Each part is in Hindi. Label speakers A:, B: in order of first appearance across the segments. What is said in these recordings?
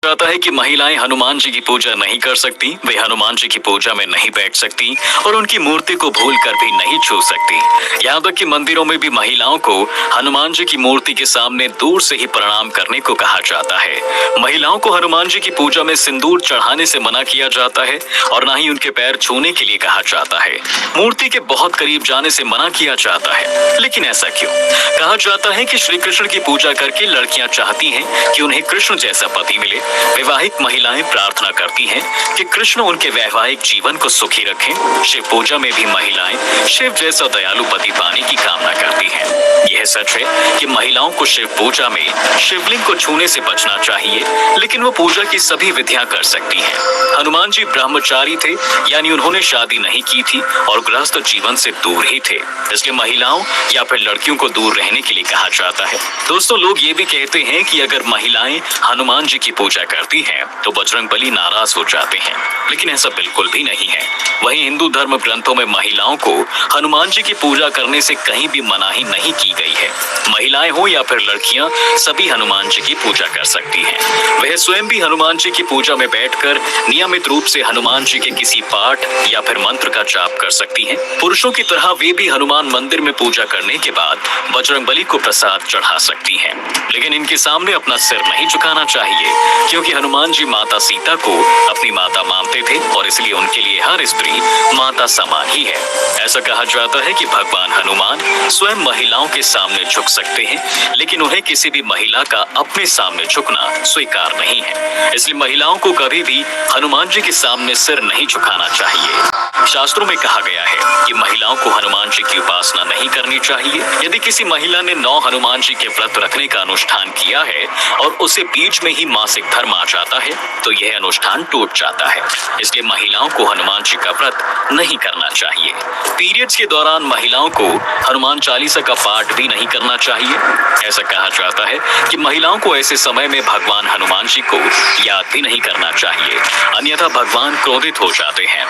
A: जाता है कि महिलाएं हनुमान जी की पूजा नहीं कर सकती, वे हनुमान जी की पूजा में नहीं बैठ सकती और उनकी मूर्ति को भूलकर भी नहीं छू सकती। यहाँ तक कि मंदिरों में भी महिलाओं को हनुमान जी की मूर्ति के सामने दूर से ही प्रणाम करने को कहा जाता है। महिलाओं को हनुमान जी की पूजा में सिंदूर चढ़ाने से मना किया जाता है और न ही उनके पैर छूने के लिए कहा जाता है। मूर्ति के बहुत करीब जाने से मना किया जाता है। लेकिन ऐसा क्यों? कहा जाता है कि श्री कृष्ण की पूजा करके लड़कियां चाहती हैं कि उन्हें कृष्ण जैसा पति मिले। वैवाहिक महिलाएं प्रार्थना करती हैं कि कृष्ण उनके वैवाहिक जीवन को सुखी रखें। शिव पूजा में भी महिलाएं शिव जैसा दयालु पति पाने की कामना करती हैं। यह सच है कि महिलाओं को शिव पूजा में शिवलिंग को छूने से बचना चाहिए, लेकिन वो पूजा की सभी विधियां कर सकती हैं। हनुमान जी ब्रह्मचारी थे, यानी उन्होंने शादी नहीं की थी और गृहस्थ जीवन से दूर ही थे, इसलिए महिलाओं या फिर लड़कियों को दूर रहने के लिए कहा जाता है। दोस्तों, लोग ये भी कहते हैं कि अगर महिलाएं हनुमान जी की पूजा करती हैं तो बजरंगबली नाराज हो जाते हैं, लेकिन ऐसा बिल्कुल भी नहीं है। वहीं हिंदू धर्म ग्रंथों में महिलाओं को हनुमान जी की पूजा करने से कहीं भी मनाही नहीं की गई है। महिलाएं हो या फिर लड़कियां, सभी हनुमान जी की पूजा कर सकती हैं। वह स्वयं भी हनुमान जी की पूजा में बैठकर नियमित रूप से हनुमान जी के किसी पाठ या फिर मंत्र का जाप कर सकती हैं। पुरुषों की तरह वे भी हनुमान मंदिर में पूजा करने के बाद बजरंगबली को प्रसाद चढ़ा सकती हैं, लेकिन इनके सामने अपना सिर नहीं झुकाना चाहिए, क्योंकि हनुमान जी माता सीता को अपनी माता मानते थे और इसलिए उनके लिए हर स्त्री माता समान ही है। ऐसा कहा जाता है कि भगवान हनुमान स्वयं महिलाओं के सामने झुक सकते हैं, लेकिन उन्हें किसी भी महिला का अपने सामने झुकना स्वीकार नहीं है। इसलिए महिलाओं को कभी भी हनुमान जी के सामने सिर नहीं झुकाना चाहिए। शास्त्रों में कहा गया है कि महिलाओं को हनुमान जी की उपासना नहीं करनी चाहिए। यदि किसी महिला ने 9 हनुमान जी के व्रत रखने का अनुष्ठान किया है और उसे बीच में ही मासिक धर्म आ जाता है तो यह अनुष्ठान टूट जाता है। इसलिए महिलाओं को हनुमान जी का व्रत नहीं करना चाहिए। पीरियड्स के दौरान महिलाओं को हनुमान चालीसा का पाठ भी नहीं करना चाहिए। ऐसा कहा जाता है कि महिलाओं को ऐसे समय में भगवान हनुमान जी को याद भी नहीं करना चाहिए, अन्यथा भगवान क्रोधित हो जाते हैं।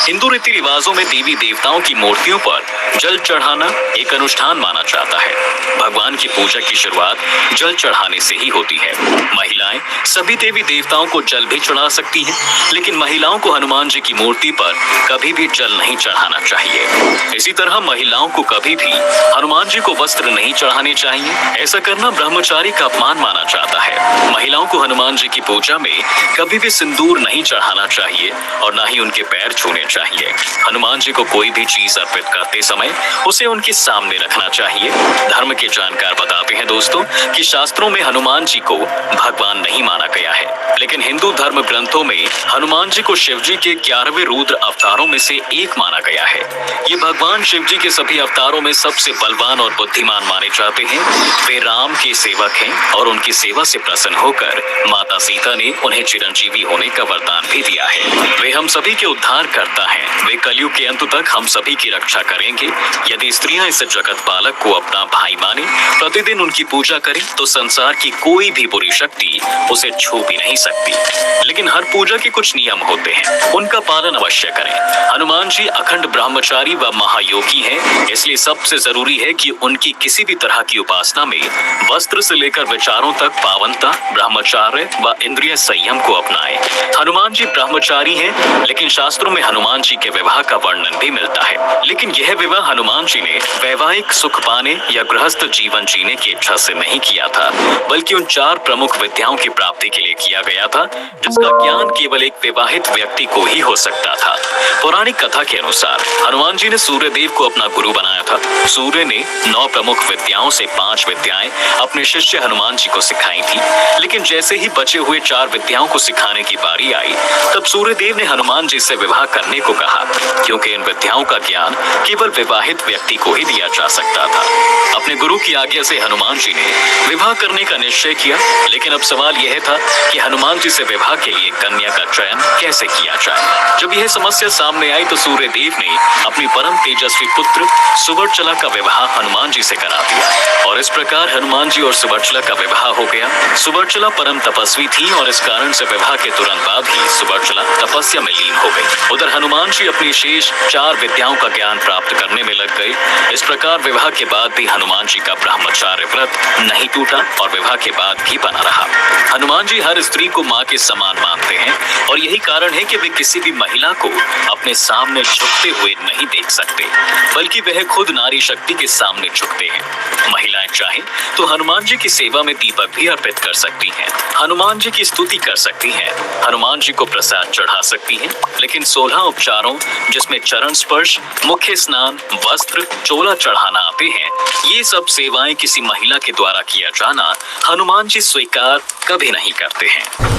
A: हिंदू रीति रिवाजों में देवी देवताओं की मूर्तियों पर जल चढ़ाना एक अनुष्ठान माना जाता है। भगवान की पूजा की शुरुआत जल चढ़ाने से ही होती है। महिलाएं सभी देवी देवताओं को जल भी चढ़ा सकती हैं, लेकिन महिलाओं को हनुमान जी की मूर्ति पर कभी भी जल नहीं चढ़ाना चाहिए। इसी तरह महिलाओं को कभी भी हनुमान जी को वस्त्र नहीं चढ़ाने चाहिए। ऐसा करना ब्रह्मचारी का अपमान माना जाता है। महिलाओं को हनुमान जी की पूजा में कभी भी सिंदूर नहीं चढ़ाना चाहिए और न ही उनके पैर छूने चाहिए। हनुमान जी को कोई भी चीज अर्पित करते समय उसे उनके सामने रखना चाहिए। धर्म के जानकार बताते हैं दोस्तों कि शास्त्रों में हनुमान जी को भगवान नहीं माना गया है, लेकिन हिंदू धर्म ग्रंथों में हनुमान जी को शिव जी के 11वें रुद्र अवतारों में से एक माना गया है। ये भगवान शिव जी के सभी अवतारों में सबसे बलवान और बुद्धिमान माने जाते हैं। वे राम के सेवक हैं और उनकी सेवा से प्रसन्न होकर माता सीता ने उन्हें चिरंजीवी होने का वरदान भी दिया है। वे हम सभी के उद्धार करता है। वे कलयुग के अंत तक हम सभी की रक्षा करेंगे। यदि स्त्रियां इस जगत पालक को अपना भाई माने, प्रतिदिन उनकी पूजा करें, तो संसार की कोई भी बुरी शक्ति उसे छू भी नहीं सकती। लेकिन हर पूजा के कुछ नियम होते हैं, उनका पालन अवश्य करें। हनुमान जी अखंड ब्रह्मचारी व महायोगी हैं, इसलिए सबसे जरूरी है कि उनकी किसी भी तरह की उपासना में वस्त्र से लेकर विचारों तक पावनता, ब्रह्मचार्य व इंद्रिय संयम को अपनाएं। हनुमान जी ब्रह्मचारी हैं, लेकिन शास्त्रों में हनुमान जी के विवाह का वर्णन भी मिलता है। लेकिन यह विवाह हनुमान जी ने वैवाहिक सुख पाने या गृहस्थ जीवन जीने की इच्छा से नहीं किया था, बल्कि उन 4 प्रमुख विद्याओं की प्राप्ति के लिए किया गया था, जिसका ज्ञान केवल एक विवाहित व्यक्ति को ही हो सकता था। पौराणिक कथा के अनुसार हनुमान जी ने सूर्य देव को अपना गुरु बनाया था। सूर्य ने 9 प्रमुख विद्याओं से 5 विद्याएं अपने शिष्य हनुमान जी को सिखाई थी, लेकिन जैसे ही बचे हुए 4 विद्याओं को सिखाने की बारी आई, तब सूर्य देव ने हनुमान जी से विवाह करने को कहा, क्योंकि इन विद्याओं का ज्ञान केवल विवाहित व्यक्ति को ही दिया जा सकता था। अपने गुरु की आज्ञा से हनुमान जी ने विवाह करने का निश्चय किया, लेकिन अब सवाल यह था कि हनुमान जी से विवाह के लिए कन्या का चयन कैसे किया जाए। जब यह समस्या सामने आई तो सूर्य देव ने अपनी परम तेजस्वी पुत्र सुवर्चला का विवाह हनुमान जी से करा दिया और इस प्रकार हनुमान जी और सुवर्चला का विवाह हो गया। सुवर्चला परम तपस्वी थी और इस कारण से विवाह के तुरंत बाद ही सुवर्चला तपस्या में लीन हो गई। उधर हनुमान जी अपनी शेष 4 विद्याओं का ज्ञान प्राप्त करने में लग गए। इस प्रकार विवाह के बाद भी हनुमान जी का ब्रह्मचार्य व्रत नहीं टूटा और विवाह के बाद भी बना रहा। हनुमान जी हर स्त्री को माँ के समान मानते हैं और यही कारण है कि वे किसी भी महिला को अपने सामने झुकते हुए नहीं देख सकते, बल्कि वह खुद नारी शक्ति के सामने झुकते हैं। महिलाएं चाहें तो हनुमान जी की सेवा में दीपक भी अर्पित कर सकती हैं, हनुमान जी की स्तुति कर सकती हैं, हनुमान जी को प्रसाद चढ़ा सकती हैं, लेकिन 16 उपचारों जिसमें चरण स्पर्श, मुख्य स्नान, वस्त्र, चोला चढ़ाना आते हैं, ये सब सेवाएं किसी महिला के द्वारा किया जाना हनुमान जी स्वीकार कभी नहीं करते हैं।